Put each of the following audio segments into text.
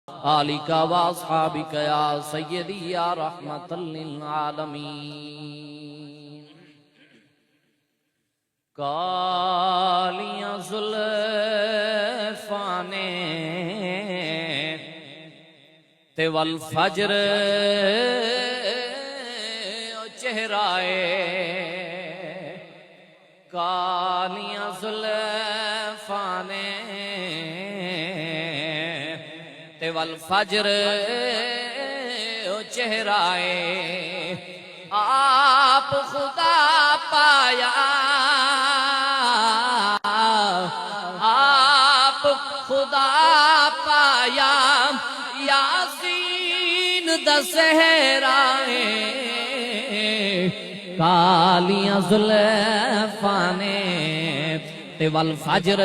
آلکا و اصحابک یا سیدی یا رحمت للعالمین۔ کالیاں زلفاں نے تے والفجر چہرائے، کالیاں زلفاں نے تے والفجر چہرائے، آپ خدا پایا، آپ خدا پایا، یاسین دا صحرائے، کالیاں زلفاں نے تے والفجر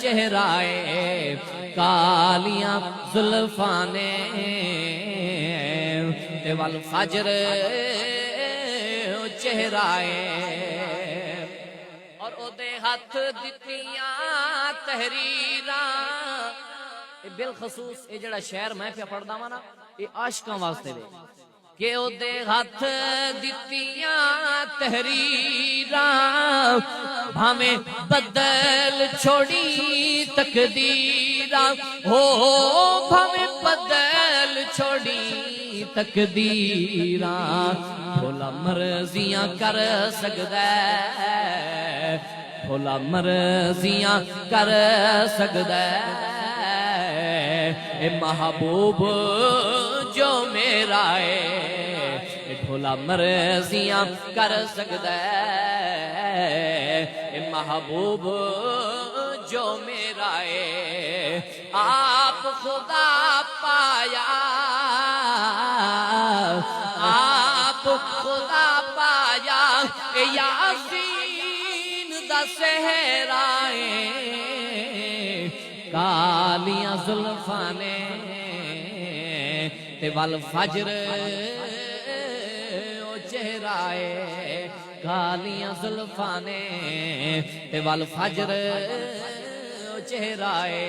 چہرائے، کالیاں زلفاں نے تے والفجر چہرائے، اور او دے ہاتھ دتیاں تحریراں۔ بالخصوص یہ جڑا شعر میں پہ پڑھدا ہاں نا، یہ عاشقاں واسطے دے کہ او دے ہاتھ دتیاں تحریراں، بھاویں بدل چھوڑی تقدیراں، ہو بھاویں بدل چھوڑی تقدیراں، بھولا مرضیاں کر سکدا ہے، بھولا مرضیاں کر سکدا ہے، اے محبوب جو میرا ہے، بھولا مرضیاں کر سکدا ہے، اے محبوب جو میرا ہے، آپ خدا پایا، آپ خدا پایا، اے یاسین دا صحرائے، کالیاں زلفاں نے تے والفجر چہرائے، کالیاں زلفاں نے تے والفجر چہرائے۔